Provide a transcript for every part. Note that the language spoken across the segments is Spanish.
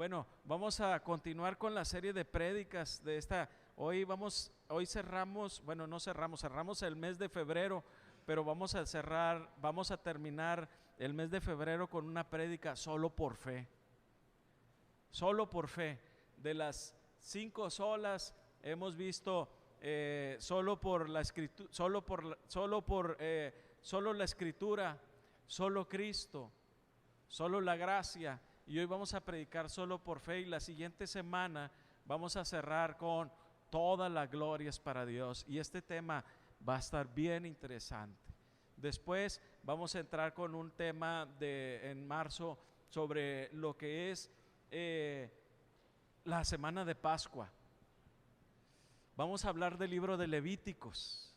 Bueno, vamos a continuar con la serie de prédicas de esta. Hoy cerramos, bueno, no cerramos, cerramos el mes de febrero, pero vamos a terminar el mes de febrero con una prédica solo por fe. Solo por fe. De las 5 solas hemos visto solo por la escritura, solo la escritura, solo Cristo, solo la gracia. Y hoy vamos a predicar solo por fe, y la siguiente semana vamos a cerrar con toda la gloria es para Dios, y este tema va a estar bien interesante. Después vamos a entrar con un tema en marzo sobre lo que es la semana de Pascua. Vamos a hablar del libro de Levíticos.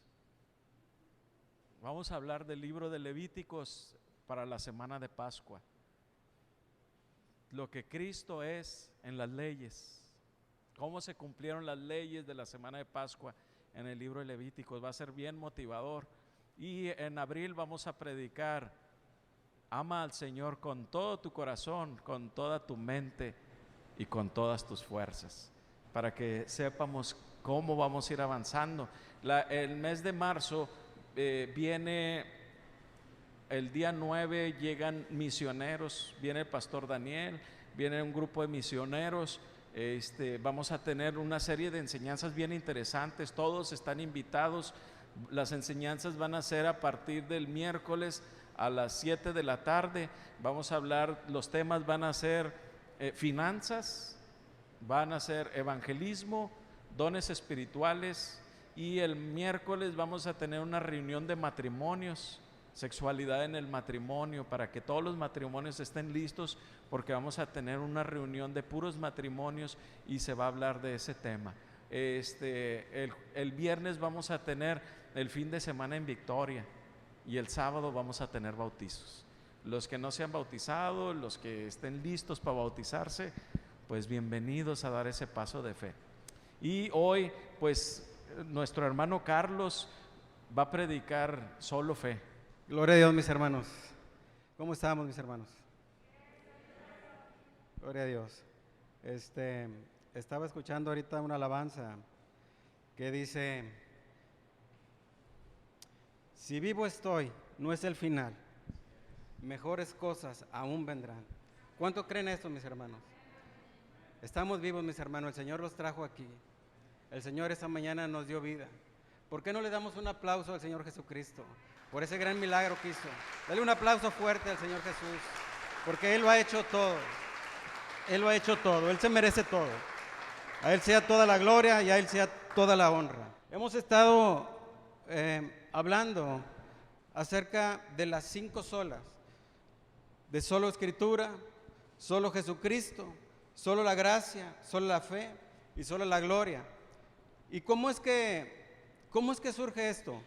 Vamos a hablar del libro de Levíticos para la semana de Pascua. Lo que Cristo es en las leyes, cómo se cumplieron las leyes de la semana de Pascua en el libro de Levíticos. Va a ser bien motivador. Y en abril vamos a predicar: ama al Señor con todo tu corazón, con toda tu mente y con todas tus fuerzas, para que sepamos cómo vamos a ir avanzando. El mes de marzo viene el día 9, llegan misioneros, viene el pastor Daniel, viene un grupo de misioneros. Vamos a tener una serie de enseñanzas bien interesantes, todos están invitados. Las enseñanzas van a ser a partir del miércoles a las 7 de la tarde. Vamos a hablar, los temas van a ser finanzas, van a ser evangelismo, dones espirituales, y el miércoles vamos a tener una reunión de matrimonios, sexualidad en el matrimonio, para que todos los matrimonios estén listos, porque vamos a tener una reunión de puros matrimonios y se va a hablar de ese tema. El viernes vamos a tener el fin de semana en Victoria, y el sábado vamos a tener bautizos. Los que no se han bautizado, los que estén listos para bautizarse, pues bienvenidos a dar ese paso de fe. Y hoy pues nuestro hermano Carlos va a predicar solo fe. Gloria a Dios, mis hermanos. ¿Cómo estamos, mis hermanos? Gloria a Dios. Estaba escuchando ahorita una alabanza que dice: si vivo estoy, no es el final, mejores cosas aún vendrán. ¿Cuánto creen esto, mis hermanos? Estamos vivos, mis hermanos, el Señor los trajo aquí. El Señor esta mañana nos dio vida. ¿Por qué no le damos un aplauso al Señor Jesucristo por ese gran milagro que hizo? Dale un aplauso fuerte al Señor Jesús, porque Él lo ha hecho todo. Él lo ha hecho todo, Él se merece todo. A Él sea toda la gloria y a Él sea toda la honra. Hemos estado hablando acerca de las 5 solas, de solo Escritura, solo Jesucristo, solo la gracia, solo la fe y solo la gloria. ¿Y cómo es que surge esto?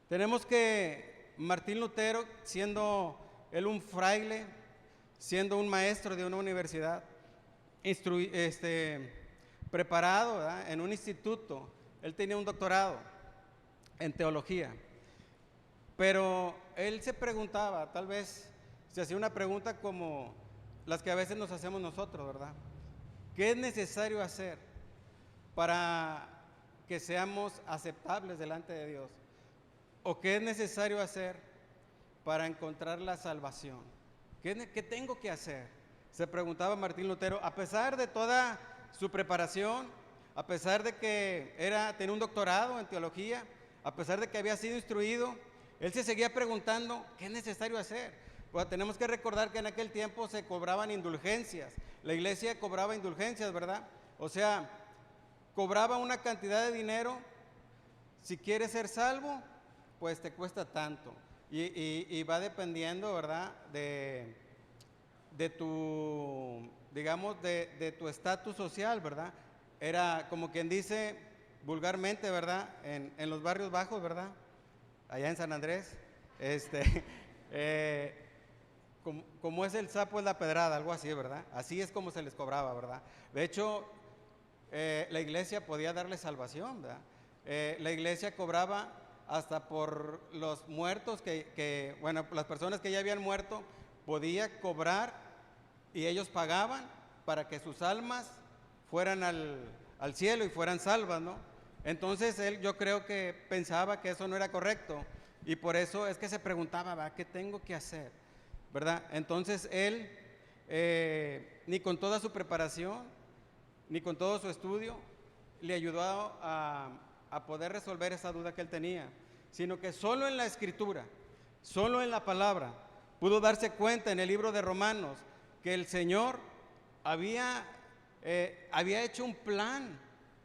Tenemos que Martín Lutero, siendo él un fraile, siendo un maestro de una universidad, preparado, ¿verdad?, en un instituto, él tenía un doctorado en teología, pero él se preguntaba, tal vez se hacía una pregunta como las que a veces nos hacemos nosotros, ¿verdad? ¿Qué es necesario hacer para que seamos aceptables delante de Dios? ¿O qué es necesario hacer para encontrar la salvación? ¿Qué tengo que hacer? Se preguntaba Martín Lutero, a pesar de toda su preparación, a pesar de que tenía un doctorado en teología, a pesar de que había sido instruido, él se seguía preguntando, ¿qué es necesario hacer? Pues tenemos que recordar que en aquel tiempo se cobraban indulgencias, la iglesia cobraba indulgencias, ¿verdad? O sea, cobraba una cantidad de dinero. Si quieres ser salvo, pues te cuesta tanto, y va dependiendo, ¿verdad?, de tu, digamos, de tu estatus social, ¿verdad? Era como quien dice vulgarmente, ¿verdad?, en los barrios bajos, ¿verdad?, allá en San Andrés, como es el sapo es la pedrada, algo así, ¿verdad? Así es como se les cobraba, ¿verdad? De hecho, la iglesia podía darle salvación, ¿verdad? La iglesia cobraba hasta por los muertos, bueno, las personas que ya habían muerto, podía cobrar y ellos pagaban para que sus almas fueran al cielo y fueran salvas, ¿no? Entonces él, yo creo que pensaba que eso no era correcto y por eso es que se preguntaba, ¿va? ¿Qué tengo que hacer? ¿Verdad? Entonces él, ni con toda su preparación, ni con todo su estudio, le ayudó a poder resolver esa duda que él tenía, sino que solo en la Escritura, solo en la palabra, pudo darse cuenta en el libro de Romanos que el Señor había hecho un plan,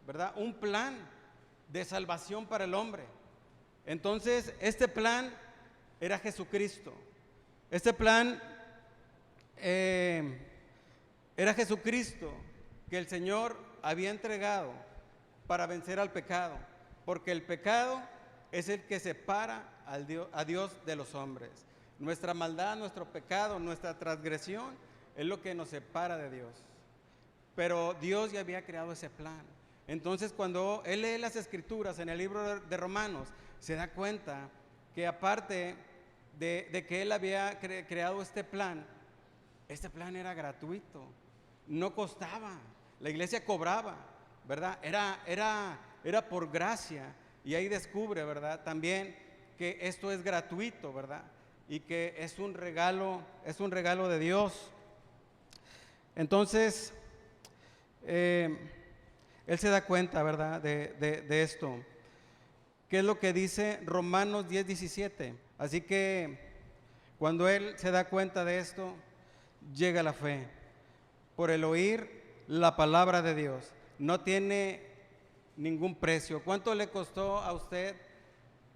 ¿verdad? Un plan de salvación para el hombre. Entonces, este plan era Jesucristo. Este plan era Jesucristo que el Señor había entregado para vencer al pecado, porque el pecado es el que separa a Dios de los hombres. Nuestra maldad, nuestro pecado, nuestra transgresión es lo que nos separa de Dios. Pero Dios ya había creado ese plan. Entonces, cuando él lee las Escrituras en el libro de Romanos, se da cuenta que aparte de que él había creado este plan era gratuito, no costaba, la iglesia cobraba, ¿verdad? Era por gracia, y ahí descubre, ¿verdad? También que esto es gratuito, ¿verdad? Y que es un regalo de Dios. Entonces, él se da cuenta, ¿verdad? De esto. ¿Qué es lo que dice Romanos 10:17? Así que cuando él se da cuenta de esto, llega la fe por el oír la palabra de Dios. No tiene ningún precio. ¿Cuánto le costó a usted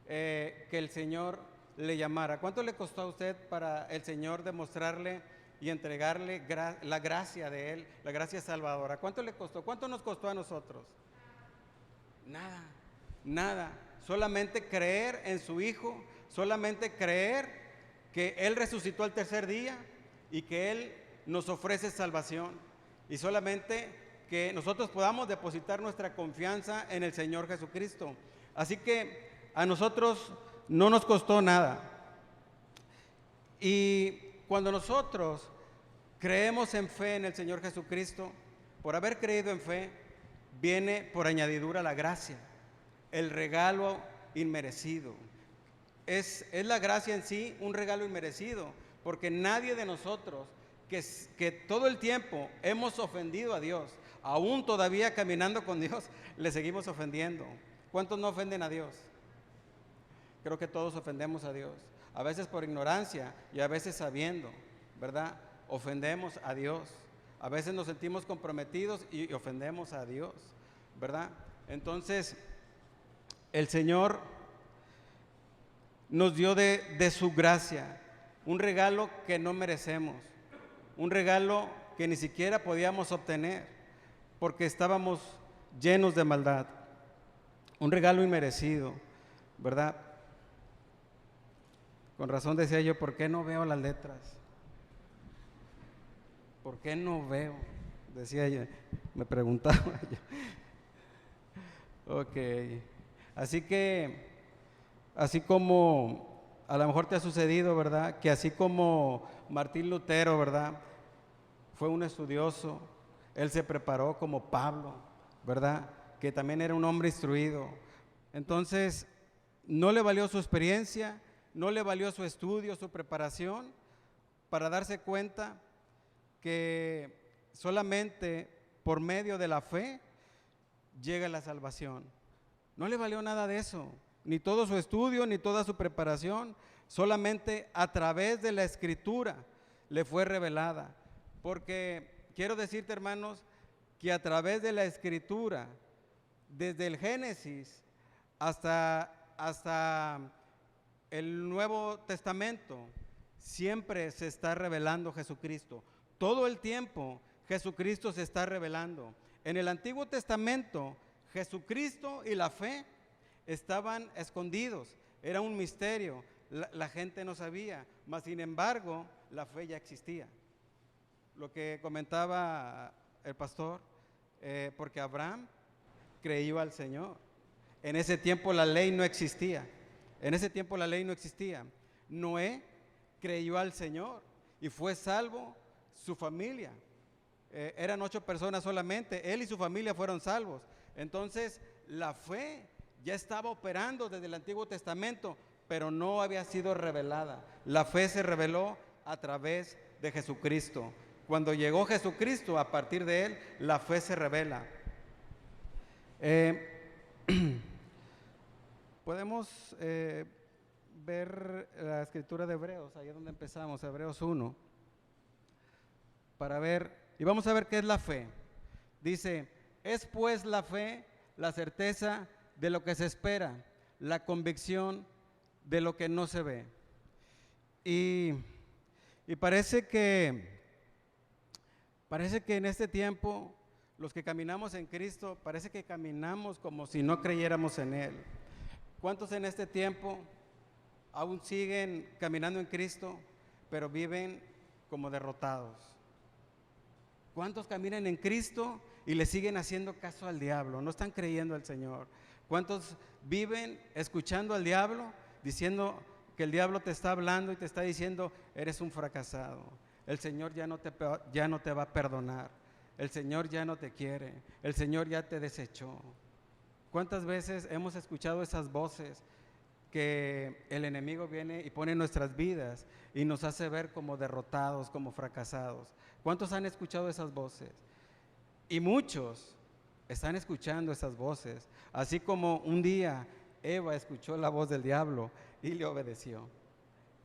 que el Señor le llamara? ¿Cuánto le costó a usted para el Señor demostrarle y entregarle la gracia de Él, la gracia salvadora? ¿Cuánto le costó? ¿Cuánto nos costó a nosotros? Nada, nada. Solamente creer en su Hijo, solamente creer que Él resucitó al tercer día y que Él nos ofrece salvación, y solamente que nosotros podamos depositar nuestra confianza en el Señor Jesucristo. Así que a nosotros no nos costó nada. Y cuando nosotros creemos en fe en el Señor Jesucristo, por haber creído en fe, viene por añadidura la gracia, el regalo inmerecido. Es la gracia en sí un regalo inmerecido, porque nadie de nosotros que todo el tiempo hemos ofendido a Dios, aún todavía caminando con Dios, le seguimos ofendiendo. ¿Cuántos no ofenden a Dios? Creo que todos ofendemos a Dios, a veces por ignorancia y a veces sabiendo, ¿verdad? Ofendemos a Dios, a veces nos sentimos comprometidos y ofendemos a Dios, ¿verdad? Entonces, el Señor nos dio de su gracia, un regalo que no merecemos, un regalo que ni siquiera podíamos obtener, porque estábamos llenos de maldad, un regalo inmerecido, ¿verdad? Con razón decía yo, ¿por qué no veo las letras? ¿Por qué no veo? Decía yo, me preguntaba yo. Ok, así que, así como a lo mejor te ha sucedido, ¿verdad? Que así como Martín Lutero, ¿verdad? Fue un estudioso, él se preparó como Pablo, ¿verdad? Que también era un hombre instruido. Entonces, no le valió su experiencia, no le valió su estudio, su preparación, para darse cuenta que solamente por medio de la fe llega la salvación. No le valió nada de eso, ni todo su estudio, ni toda su preparación, solamente a través de la Escritura le fue revelada. Porque quiero decirte, hermanos, que a través de la Escritura, desde el Génesis hasta el Nuevo Testamento, siempre se está revelando Jesucristo. Todo el tiempo Jesucristo se está revelando. En el Antiguo Testamento, Jesucristo y la fe estaban escondidos, era un misterio, la gente no sabía, mas sin embargo la fe ya existía. Lo que comentaba el pastor, porque Abraham creyó al Señor. En ese tiempo la ley no existía, Noé creyó al Señor y fue salvo su familia. Eran 8 personas solamente, él y su familia fueron salvos. Entonces, la fe ya estaba operando desde el Antiguo Testamento, pero no había sido revelada. La fe se reveló a través de Jesucristo. Cuando llegó Jesucristo, a partir de él, la fe se revela. Podemos ver la escritura de Hebreos, ahí es donde empezamos, Hebreos 1, para ver, y vamos a ver qué es la fe. Dice, es pues la fe la certeza de lo que se espera, la convicción de lo que no se ve. Y parece que en este tiempo, los que caminamos en Cristo, parece que caminamos como si no creyéramos en Él. ¿Cuántos en este tiempo aún siguen caminando en Cristo, pero viven como derrotados? ¿Cuántos caminan en Cristo y le siguen haciendo caso al diablo? No están creyendo al Señor. ¿Cuántos viven escuchando al diablo, diciendo que el diablo te está hablando y te está diciendo, eres un fracasado? El Señor ya no te va a perdonar. El Señor ya no te quiere. El Señor ya te desechó. ¿Cuántas veces hemos escuchado esas voces que el enemigo viene y pone en nuestras vidas y nos hace ver como derrotados, como fracasados? ¿Cuántos han escuchado esas voces? Y muchos están escuchando esas voces, así como un día Eva escuchó la voz del diablo y le obedeció.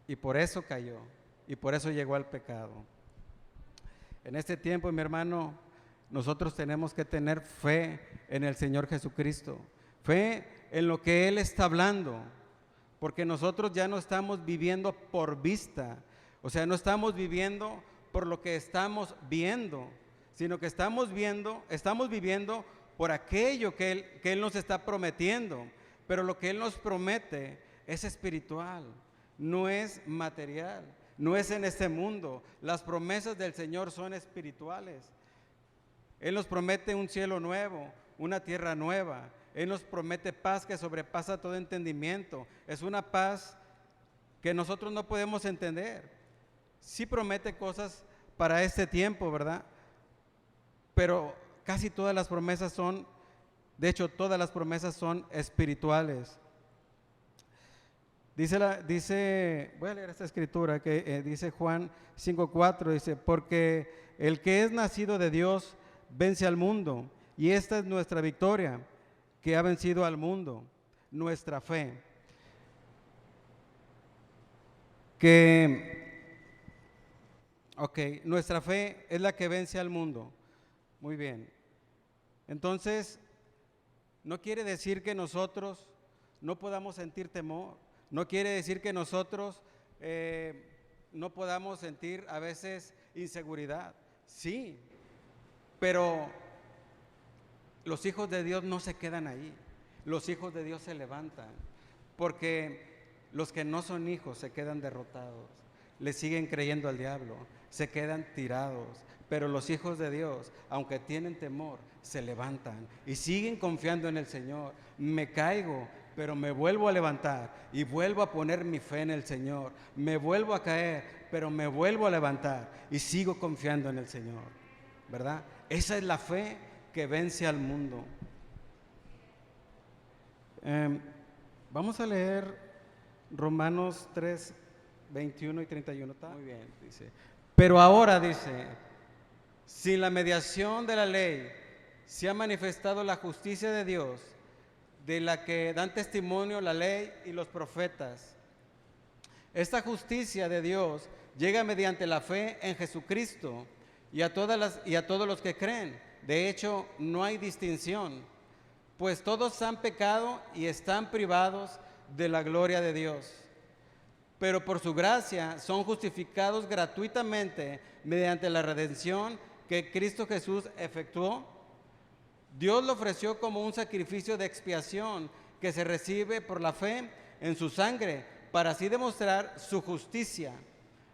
Y por eso cayó, y por eso llegó al pecado. En este tiempo, mi hermano, nosotros tenemos que tener fe en el Señor Jesucristo, fe en lo que Él está hablando, porque nosotros ya no estamos viviendo por vista, o sea, no estamos viviendo por lo que estamos viendo, sino que estamos viviendo por aquello que Él nos está prometiendo. Pero lo que Él nos promete es espiritual, no es material, no es en este mundo. Las promesas del Señor son espirituales. Él nos promete un cielo nuevo, una tierra nueva. Él nos promete paz que sobrepasa todo entendimiento. Es una paz que nosotros no podemos entender. Sí promete cosas para este tiempo, ¿verdad? Pero casi todas las promesas son, de hecho, todas las promesas son espirituales. Voy a leer esta escritura que dice Juan 5:4, dice, porque el que es nacido de Dios vence al mundo, y esta es nuestra victoria, que ha vencido al mundo, nuestra fe. Nuestra fe es la que vence al mundo. Muy bien. Entonces, no quiere decir que nosotros no podamos sentir temor, no quiere decir que nosotros no podamos sentir a veces inseguridad. Sí, pero los hijos de Dios no se quedan ahí, los hijos de Dios se levantan, porque los que no son hijos se quedan derrotados, le siguen creyendo al diablo, se quedan tirados. Pero los hijos de Dios, aunque tienen temor, se levantan y siguen confiando en el Señor. Me caigo, pero me vuelvo a levantar y vuelvo a poner mi fe en el Señor. Me vuelvo a caer, pero me vuelvo a levantar y sigo confiando en el Señor, ¿verdad? Esa es la fe que vence al mundo. Vamos a leer Romanos 3, 21 y 31. ¿Está? Muy bien, dice. Pero ahora, dice, sin la mediación de la ley se ha manifestado la justicia de Dios, de la que dan testimonio la ley y los profetas. Esta justicia de Dios llega mediante la fe en Jesucristo y a todos los que creen. De hecho, no hay distinción, pues todos han pecado y están privados de la gloria de Dios. Pero por su gracia son justificados gratuitamente mediante la redención que Cristo Jesús efectuó. Dios lo ofreció como un sacrificio de expiación que se recibe por la fe en su sangre, para así demostrar su justicia.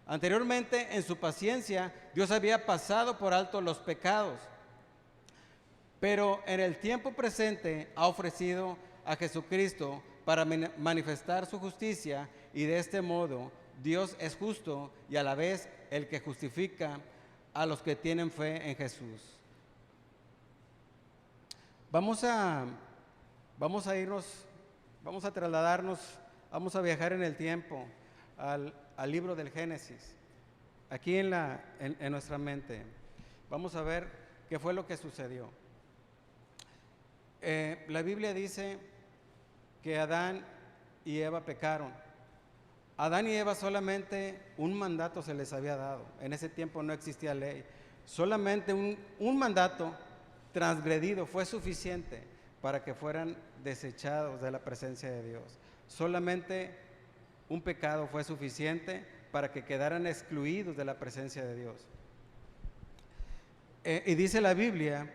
Anteriormente, en su paciencia, Dios había pasado por alto los pecados, pero en el tiempo presente ha ofrecido a Jesucristo para manifestar su justicia, y de este modo Dios es justo y a la vez el que justifica a los que tienen fe en Jesús. Vamos a irnos, vamos a trasladarnos, vamos a viajar en el tiempo al libro del Génesis, aquí en nuestra mente. Vamos a ver qué fue lo que sucedió. La Biblia dice que Adán y Eva pecaron. Adán y Eva solamente un mandato se les había dado. En ese tiempo no existía ley. Solamente un mandato transgredido fue suficiente para que fueran desechados de la presencia de Dios. Solamente un pecado fue suficiente para que quedaran excluidos de la presencia de Dios. Y dice la Biblia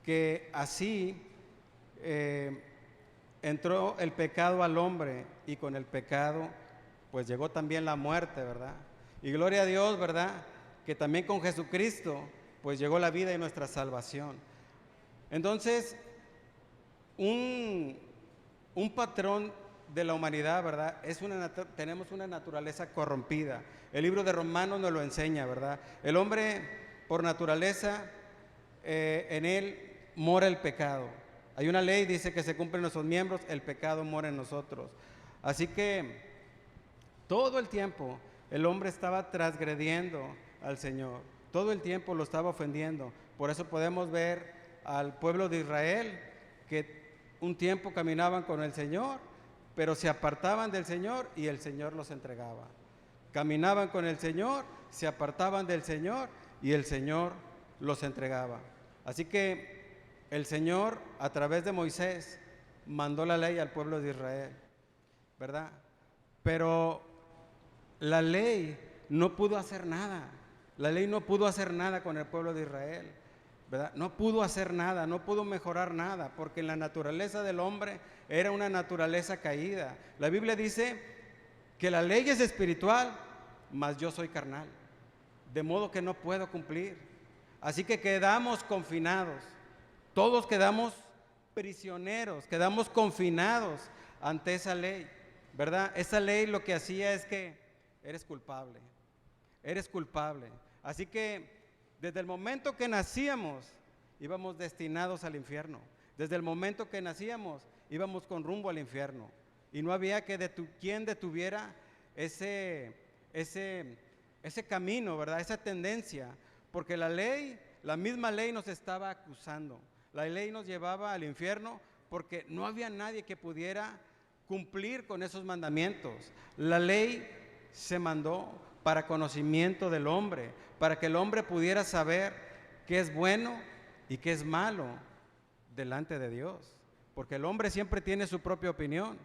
que así entró el pecado al hombre, y con el pecado pues llegó también la muerte, ¿verdad? Y gloria a Dios, ¿verdad? Que también con Jesucristo pues llegó la vida y nuestra salvación. Entonces, un patrón de la humanidad, ¿verdad? Tenemos una naturaleza corrompida. El libro de Romanos nos lo enseña, ¿verdad? El hombre, por naturaleza, en él mora el pecado. Hay una ley, dice que se cumple en nuestros miembros, el pecado mora en nosotros. Así que todo el tiempo el hombre estaba transgrediendo al Señor. Todo el tiempo lo estaba ofendiendo. Por eso podemos ver al pueblo de Israel que un tiempo caminaban con el Señor, pero se apartaban del Señor y el Señor los entregaba. Caminaban con el Señor, se apartaban del Señor y el Señor los entregaba. Así que el Señor, a través de Moisés, mandó la ley al pueblo de Israel, ¿verdad? Pero la ley no pudo hacer nada. La ley no pudo hacer nada con el pueblo de Israel, ¿verdad? No pudo hacer nada, no pudo mejorar nada, porque la naturaleza del hombre era una naturaleza caída. La Biblia dice que la ley es espiritual, mas yo soy carnal, de modo que no puedo cumplir. Así que quedamos confinados, todos quedamos prisioneros, quedamos confinados ante esa ley, ¿verdad? Esa ley lo que hacía es que eres culpable, eres culpable. Así que desde el momento que nacíamos íbamos destinados al infierno. Desde el momento que nacíamos íbamos con rumbo al infierno. Y no había quien detuviera ese camino, ¿verdad? Esa tendencia. Porque la misma ley nos estaba acusando. La ley nos llevaba al infierno porque no había nadie que pudiera cumplir con esos mandamientos. La ley se mandó para conocimiento del hombre, para que el hombre pudiera saber qué es bueno y qué es malo delante de Dios. Porque el hombre siempre tiene su propia opinión.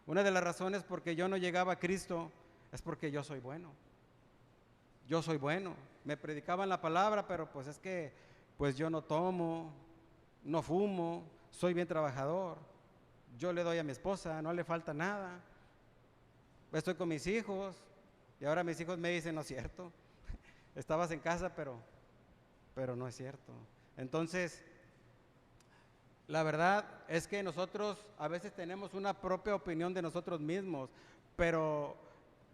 Una de las razones por que yo no llegaba a Cristo es porque yo soy bueno. Yo soy bueno. Me predicaban la palabra, pero pues es que pues yo no tomo, no fumo, soy bien trabajador. Yo le doy a mi esposa, no le falta nada. Estoy con mis hijos y ahora mis hijos me dicen, no es cierto. Estabas en casa, pero no es cierto. Entonces, la verdad es que nosotros a veces tenemos una propia opinión de nosotros mismos, pero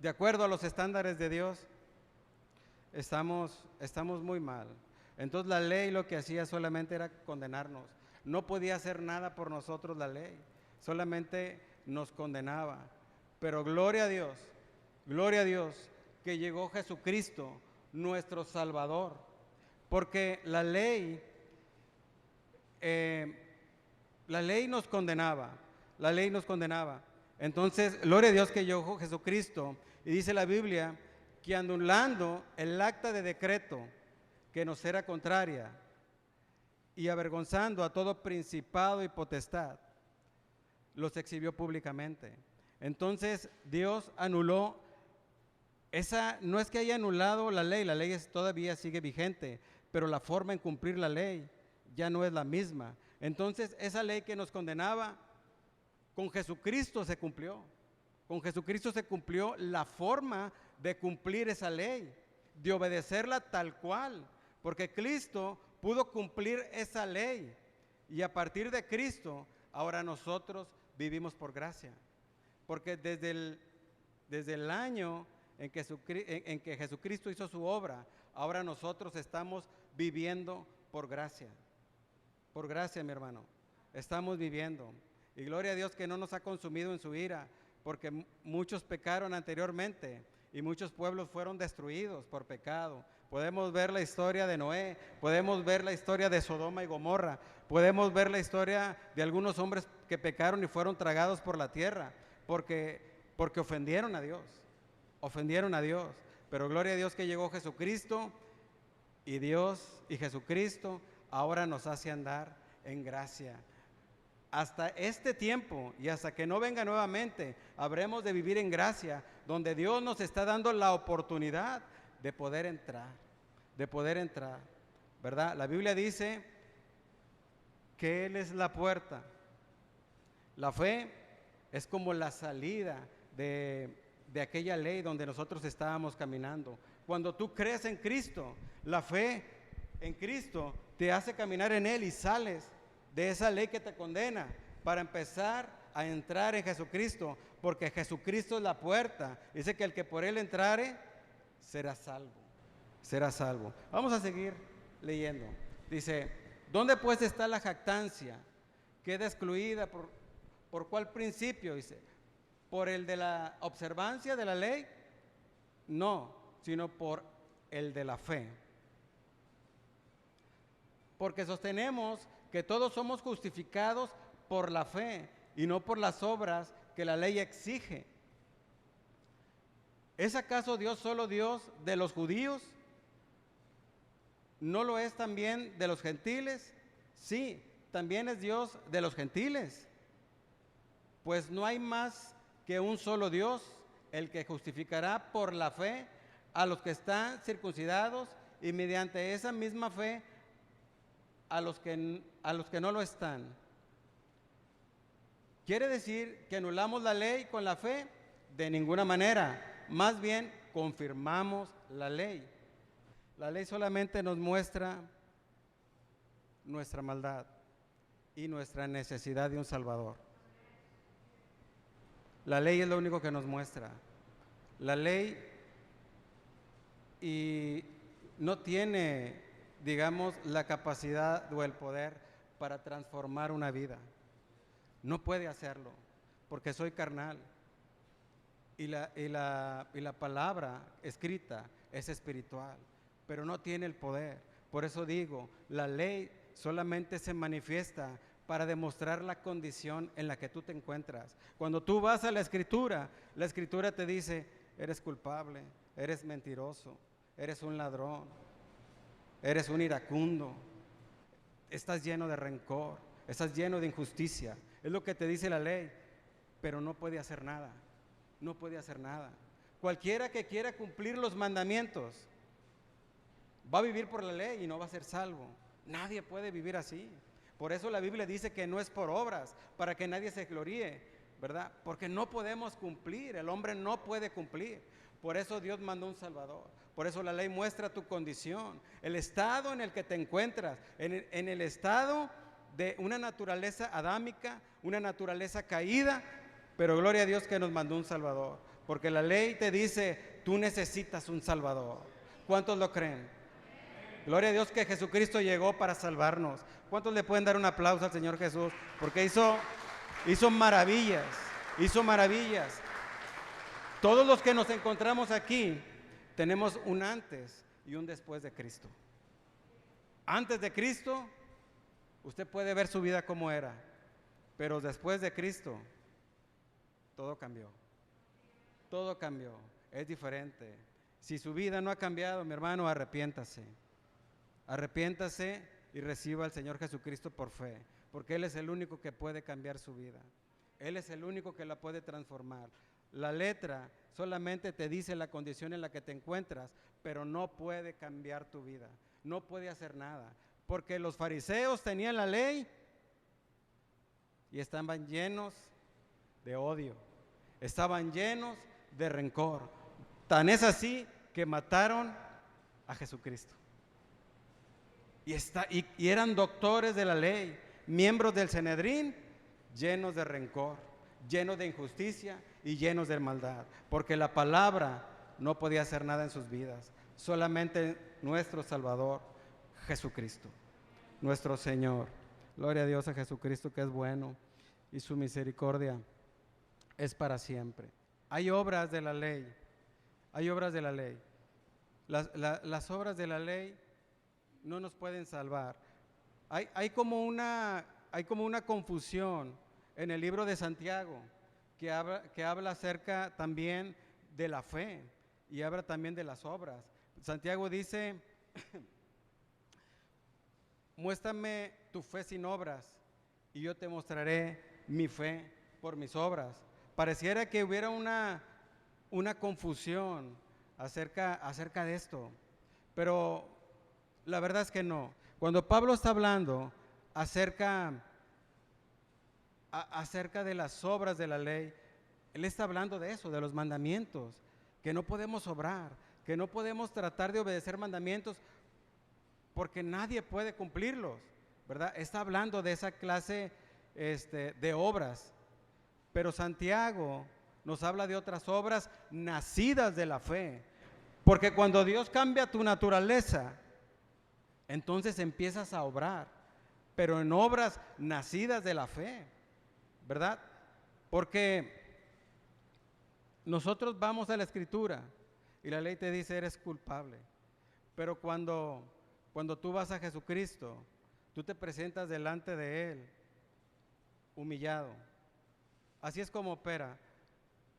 de acuerdo a los estándares de Dios, estamos muy mal. Entonces la ley lo que hacía solamente era condenarnos. No podía hacer nada por nosotros la ley, solamente nos condenaba. Pero gloria a Dios que llegó Jesucristo, nuestro Salvador, porque la ley nos condenaba, Entonces, gloria a Dios que llegó Jesucristo, y dice la Biblia que anulando el acta de decreto que nos era contraria y avergonzando a todo principado y potestad, los exhibió públicamente. Entonces Dios anuló no es que haya anulado la ley todavía sigue vigente, pero la forma en cumplir la ley ya no es la misma. Entonces esa ley que nos condenaba, con Jesucristo se cumplió. Con Jesucristo se cumplió la forma de cumplir esa ley, de obedecerla tal cual, porque Cristo pudo cumplir esa ley, y a partir de Cristo ahora nosotros vivimos por gracia, porque desde el año en que Jesucristo hizo su obra, ahora nosotros estamos viviendo por gracia. Por gracia, mi hermano, estamos viviendo. Y gloria a Dios que no nos ha consumido en su ira, porque muchos pecaron anteriormente y muchos pueblos fueron destruidos por pecado. Podemos ver la historia de Noé, podemos ver la historia de Sodoma y Gomorra, podemos ver la historia de algunos hombres que pecaron y fueron tragados por la tierra, porque ofendieron a Dios. Pero gloria a Dios que llegó Jesucristo, y Dios y Jesucristo ahora nos hace andar en gracia. Hasta este tiempo y hasta que no venga nuevamente, habremos de vivir en gracia, donde Dios nos está dando la oportunidad de poder entrar, ¿verdad? La Biblia dice que Él es la puerta. La fe es como la salida de aquella ley donde nosotros estábamos caminando. Cuando tú crees en Cristo, la fe en Cristo te hace caminar en Él y sales de esa ley que te condena para empezar a entrar en Jesucristo, porque Jesucristo es la puerta. Dice que el que por Él entrare será salvo. Vamos a seguir leyendo. Dice, ¿dónde pues está la jactancia? Queda excluida ¿por cuál principio? Dice, ¿por el de la observancia de la ley? No, sino por el de la fe. Porque sostenemos que todos somos justificados por la fe y no por las obras que la ley exige. ¿Es acaso Dios solo Dios de los judíos? ¿No lo es también de los gentiles? Sí, también es Dios de los gentiles. Pues no hay más que un solo Dios, el que justificará por la fe a los que están circuncidados y mediante esa misma fe a los que no lo están. ¿Quiere decir que anulamos la ley con la fe? De ninguna manera, más bien confirmamos la ley. La ley solamente nos muestra nuestra maldad y nuestra necesidad de un Salvador. La ley es lo único que nos muestra. La ley y no tiene, digamos, la capacidad o el poder para transformar una vida. No puede hacerlo, porque soy carnal. Y la palabra escrita es espiritual, pero no tiene el poder. Por eso digo, la ley solamente se manifiesta para demostrar la condición en la que tú te encuentras. Cuando tú vas a la Escritura te dice, eres culpable, eres mentiroso, eres un ladrón, eres un iracundo, estás lleno de rencor, estás lleno de injusticia. Es lo que te dice la ley, pero no puede hacer nada, no puede hacer nada. Cualquiera que quiera cumplir los mandamientos va a vivir por la ley y no va a ser salvo. Nadie puede vivir así. Por eso la Biblia dice que no es por obras, para que nadie se gloríe, ¿verdad? Porque no podemos cumplir, el hombre no puede cumplir. Por eso Dios mandó un Salvador. Por eso la ley muestra tu condición, el estado en el que te encuentras, en el estado de una naturaleza adámica, una naturaleza caída, pero gloria a Dios que nos mandó un Salvador. Porque la ley te dice, tú necesitas un Salvador. ¿Cuántos lo creen? Gloria a Dios que Jesucristo llegó para salvarnos. ¿Cuántos le pueden dar un aplauso al Señor Jesús? Porque hizo maravillas, hizo maravillas. Todos los que nos encontramos aquí tenemos un antes y un después de Cristo. Antes de Cristo, usted puede ver su vida como era, pero después de Cristo, todo cambió. Todo cambió, es diferente. Si su vida no ha cambiado, mi hermano, arrepiéntase. Arrepiéntase y reciba al Señor Jesucristo por fe, porque Él es el único que puede cambiar su vida. Él es el único que la puede transformar. La letra solamente te dice la condición en la que te encuentras, pero no puede cambiar tu vida, no puede hacer nada, porque los fariseos tenían la ley y estaban llenos de odio, estaban llenos de rencor. Tan es así que mataron a Jesucristo. Y eran doctores de la ley, miembros del Sanedrín, llenos de rencor, llenos de injusticia y llenos de maldad, porque la palabra no podía hacer nada en sus vidas. Solamente nuestro Salvador, Jesucristo, nuestro Señor. Gloria a Dios, a Jesucristo, que es bueno y su misericordia es para siempre. Hay obras de la ley, hay obras de la ley. Las obras de la ley no nos pueden salvar. Hay como una confusión en el libro de Santiago que habla acerca también de la fe y habla también de las obras. Santiago dice, muéstrame tu fe sin obras y yo te mostraré mi fe por mis obras. Pareciera que hubiera una confusión acerca de esto, pero la verdad es que no. Cuando Pablo está hablando acerca de las obras de la ley, él está hablando de eso, de los mandamientos, que no podemos obrar, que no podemos tratar de obedecer mandamientos porque nadie puede cumplirlos, ¿verdad? Está hablando de esa clase de obras, pero Santiago nos habla de otras obras nacidas de la fe, porque cuando Dios cambia tu naturaleza, entonces empiezas a obrar, pero en obras nacidas de la fe, ¿verdad? Porque nosotros vamos a la Escritura y la ley te dice eres culpable, pero cuando tú vas a Jesucristo, tú te presentas delante de Él humillado. Así es como opera.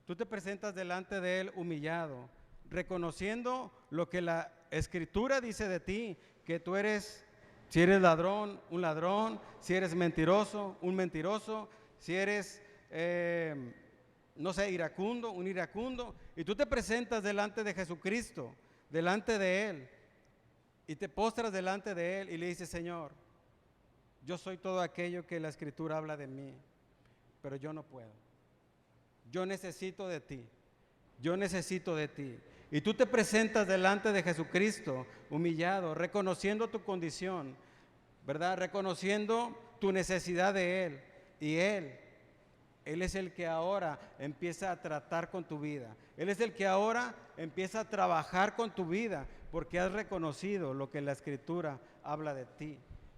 Tú te presentas delante de Él humillado, reconociendo lo que la Escritura dice de ti, que tú eres, si eres ladrón, un ladrón, si eres mentiroso, un mentiroso, si eres, no sé, iracundo, un iracundo, y tú te presentas delante de Jesucristo, delante de Él, y te postras delante de Él y le dices, Señor, yo soy todo aquello que la Escritura habla de mí, pero yo no puedo. Yo necesito de ti, yo necesito de ti. Y tú te presentas delante de Jesucristo, humillado, reconociendo tu condición, ¿verdad? Reconociendo tu necesidad de Él. Y Él es el que ahora empieza a tratar con tu vida. Él es el que ahora empieza a trabajar con tu vida, porque has reconocido lo que la Escritura habla de ti.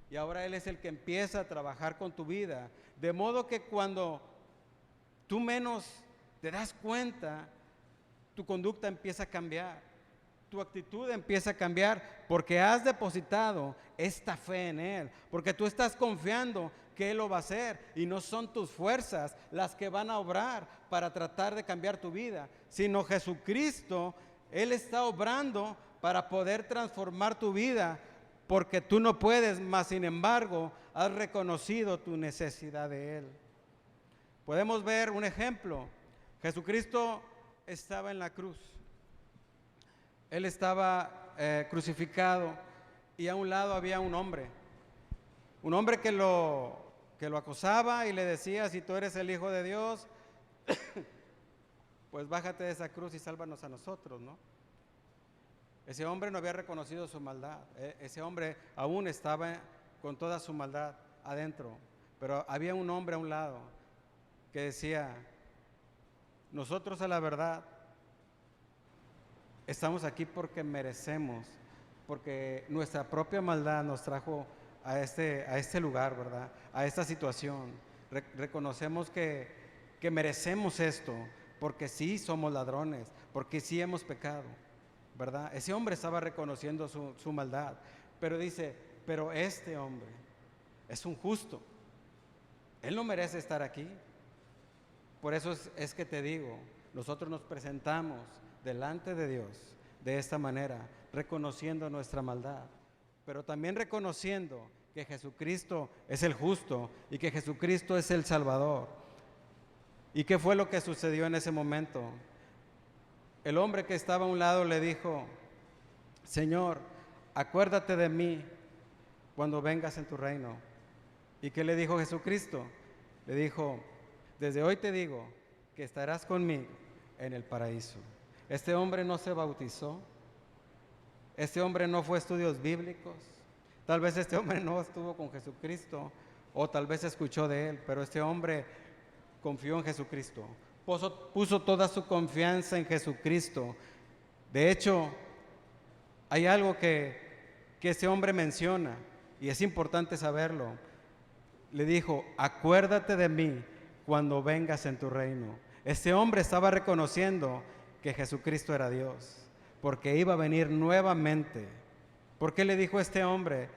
Y ahora Él es el que empieza a trabajar con tu vida. De modo que cuando tú menos te das cuenta, tu conducta empieza a cambiar, tu actitud empieza a cambiar, porque has depositado esta fe en Él, porque tú estás confiando que Él lo va a hacer, y no son tus fuerzas las que van a obrar para tratar de cambiar tu vida, sino Jesucristo. Él está obrando para poder transformar tu vida, porque tú no puedes, mas sin embargo has reconocido tu necesidad de Él. Podemos ver un ejemplo. Jesucristo estaba en la cruz. Él estaba crucificado, y a un lado había un hombre que lo acosaba y le decía, si tú eres el Hijo de Dios, pues bájate de esa cruz y sálvanos a nosotros, ¿no? Ese hombre no había reconocido su maldad, ese hombre aún estaba con toda su maldad adentro, pero había un hombre a un lado que decía, nosotros a la verdad estamos aquí porque merecemos, porque nuestra propia maldad nos trajo a este lugar, ¿verdad? A esta situación. Reconocemos que merecemos esto, porque sí somos ladrones, porque sí hemos pecado, ¿verdad? Ese hombre estaba reconociendo su maldad, pero dice, pero este hombre es un justo, él no merece estar aquí. Por eso es que te digo, nosotros nos presentamos delante de Dios de esta manera, reconociendo nuestra maldad, pero también reconociendo que Jesucristo es el justo y que Jesucristo es el Salvador. ¿Y qué fue lo que sucedió en ese momento? El hombre que estaba a un lado le dijo, Señor, acuérdate de mí cuando vengas en tu reino. ¿Y qué le dijo Jesucristo? Le dijo, desde hoy te digo que estarás conmigo en el paraíso. Este hombre no se bautizó, este hombre no fue a estudios bíblicos, tal vez este hombre no estuvo con Jesucristo, o tal vez escuchó de Él, pero este hombre confió en Jesucristo, puso toda su confianza en Jesucristo, De hecho, hay algo que ese hombre menciona, y es importante saberlo. Le dijo: acuérdate de mí cuando vengas en tu reino. Este hombre estaba reconociendo que Jesucristo era Dios, porque iba a venir nuevamente. ¿Por qué le dijo este hombre: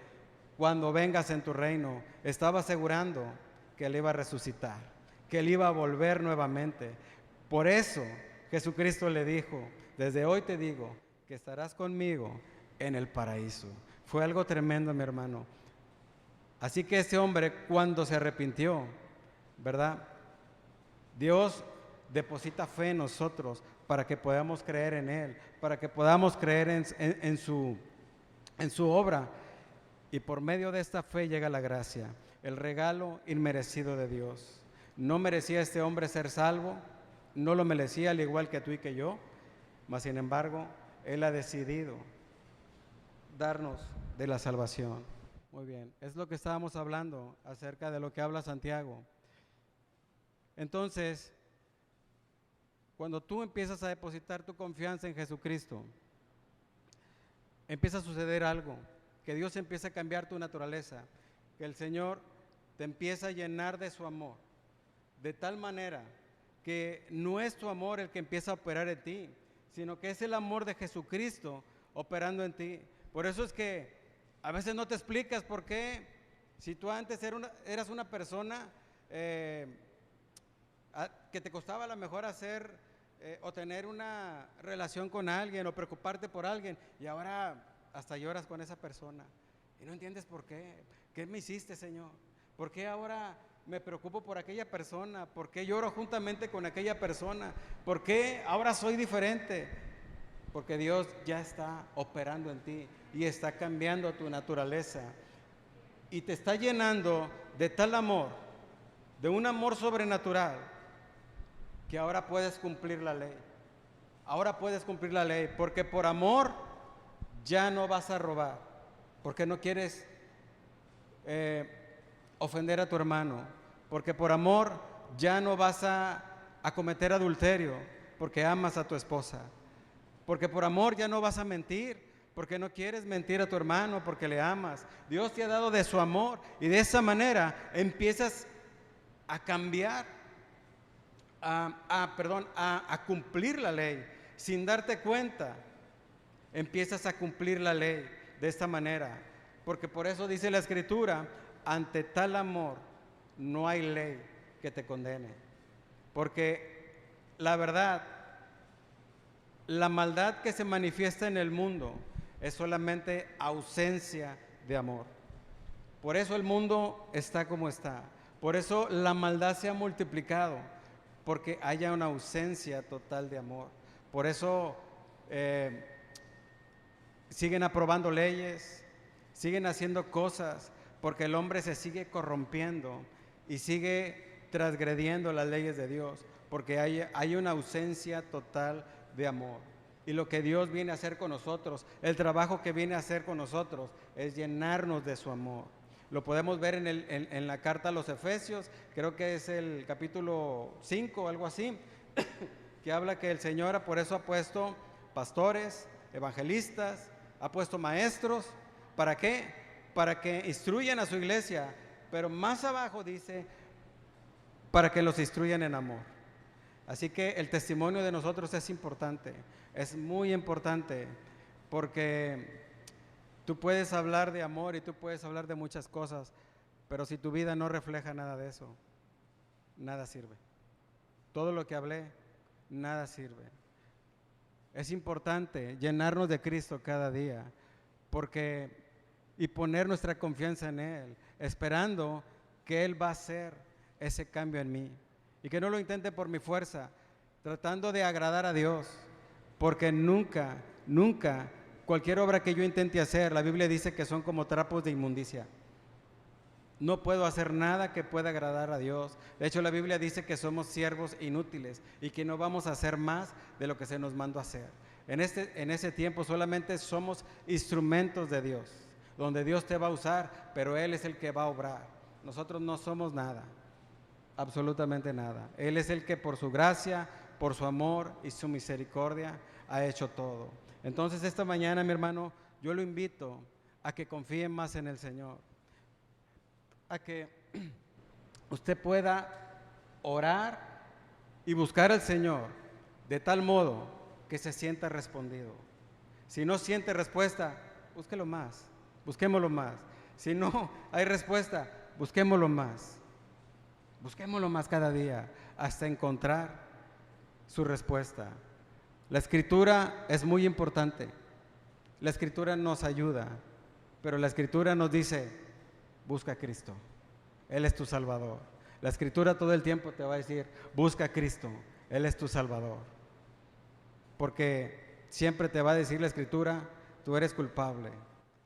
cuando vengas en tu reino? Estaba asegurando que él iba a resucitar, que él iba a volver nuevamente. Por eso Jesucristo le dijo: desde hoy te digo que estarás conmigo en el paraíso. Fue algo tremendo, mi hermano. Así que ese hombre, cuando se arrepintió, ¿verdad? Dios deposita fe en nosotros para que podamos creer en Él, para que podamos creer en su obra. Y por medio de esta fe llega la gracia, el regalo inmerecido de Dios. No merecía este hombre ser salvo, no lo merecía, al igual que tú y que yo, mas sin embargo, Él ha decidido darnos de la salvación. Muy bien, es lo que estábamos hablando acerca de lo que habla Santiago. Entonces, cuando tú empiezas a depositar tu confianza en Jesucristo, empieza a suceder algo, que Dios empieza a cambiar tu naturaleza, que el Señor te empieza a llenar de su amor, de tal manera que no es tu amor el que empieza a operar en ti, sino que es el amor de Jesucristo operando en ti. Por eso es que a veces no te explicas por qué, si tú antes eras una persona que te costaba a lo mejor hacer o tener una relación con alguien o preocuparte por alguien, y ahora hasta lloras con esa persona y no entiendes por qué. ¿Qué me hiciste, Señor? ¿Por qué ahora me preocupo por aquella persona? ¿Por qué lloro juntamente con aquella persona? ¿Por qué ahora soy diferente? Porque Dios ya está operando en ti y está cambiando tu naturaleza y te está llenando de tal amor, de un amor sobrenatural, que ahora puedes cumplir la ley. Ahora puedes cumplir la ley, porque por amor ya no vas a robar, porque no quieres ofender a tu hermano, porque por amor ya no vas a cometer adulterio, porque amas a tu esposa, porque por amor ya no vas a mentir, porque no quieres mentir a tu hermano, porque le amas. Dios te ha dado de su amor y de esa manera empiezas a cambiar, a cumplir la ley sin darte cuenta. Empiezas a cumplir la ley de esta manera, porque por eso dice la Escritura: ante tal amor no hay ley que te condene. Porque la verdad, la maldad que se manifiesta en el mundo es solamente ausencia de amor. Por eso el mundo está como está. Por eso la maldad se ha multiplicado, porque haya una ausencia total de amor. Por eso siguen aprobando leyes, siguen haciendo cosas, porque el hombre se sigue corrompiendo y sigue transgrediendo las leyes de Dios, porque hay una ausencia total de amor. Y lo que Dios viene a hacer con nosotros, el trabajo que viene a hacer con nosotros, es llenarnos de su amor. Lo podemos ver en la carta a los Efesios, creo que es el capítulo 5 o algo así, que habla que el Señor por eso ha puesto pastores, evangelistas, ha puesto maestros. ¿Para qué? Para que instruyan a su iglesia, pero más abajo dice, para que los instruyan en amor. Así que el testimonio de nosotros es importante, es muy importante, porque tú puedes hablar de amor y tú puedes hablar de muchas cosas, pero si tu vida no refleja nada de eso, nada sirve. Todo lo que hablé, nada sirve. Es importante llenarnos de Cristo cada día, y poner nuestra confianza en Él, esperando que Él va a hacer ese cambio en mí. Y que no lo intente por mi fuerza, tratando de agradar a Dios, porque nunca, cualquier obra que yo intente hacer, la Biblia dice que son como trapos de inmundicia. No puedo hacer nada que pueda agradar a Dios. De hecho, la Biblia dice que somos siervos inútiles y que no vamos a hacer más de lo que se nos mandó a hacer. En ese tiempo solamente somos instrumentos de Dios, donde Dios te va a usar, pero Él es el que va a obrar. Nosotros no somos nada, absolutamente nada. Él es el que por su gracia, por su amor y su misericordia ha hecho todo. Entonces esta mañana, mi hermano, yo lo invito a que confíe más en el Señor, a que usted pueda orar y buscar al Señor de tal modo que se sienta respondido. Si no siente respuesta, búsquelo más, busquémoslo más. Si no hay respuesta, busquémoslo más cada día hasta encontrar su respuesta. La Escritura es muy importante. La Escritura nos ayuda, pero la Escritura nos dice, busca a Cristo. Él es tu Salvador. La Escritura todo el tiempo te va a decir, busca a Cristo. Él es tu Salvador. Porque siempre te va a decir la Escritura, tú eres culpable,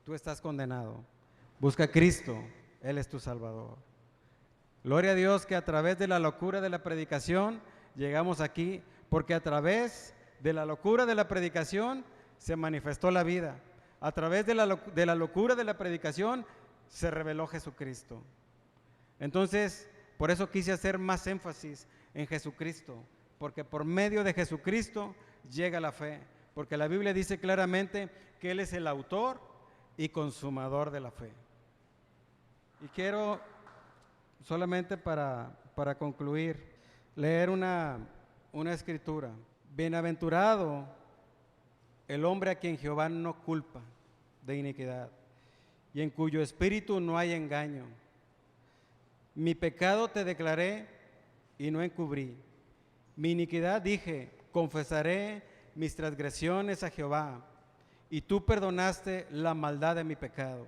tú estás condenado. Busca a Cristo, Él es tu Salvador. Gloria a Dios que a través de la locura de la predicación llegamos aquí, porque a través de la locura de la predicación se manifestó la vida. A través de la locura de la predicación se reveló Jesucristo. Entonces, por eso quise hacer más énfasis en Jesucristo, porque por medio de Jesucristo llega la fe, porque la Biblia dice claramente que Él es el autor y consumador de la fe. Y quiero solamente para concluir, leer una escritura. Bienaventurado el hombre a quien Jehová no culpa de iniquidad y en cuyo espíritu no hay engaño. Mi pecado te declaré y no encubrí. Mi iniquidad dije, confesaré mis transgresiones a Jehová, y tú perdonaste la maldad de mi pecado.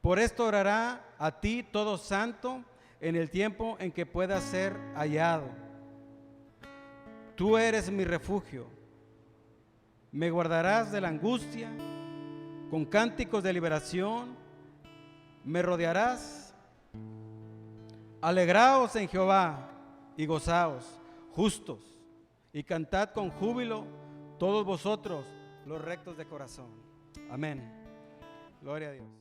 Por esto orará a ti todo santo en el tiempo en que pueda ser hallado. Tú eres mi refugio. Me guardarás de la angustia, con cánticos de liberación me rodearás. Alegraos en Jehová y gozaos, justos, y cantad con júbilo todos vosotros los rectos de corazón. Amén. Gloria a Dios.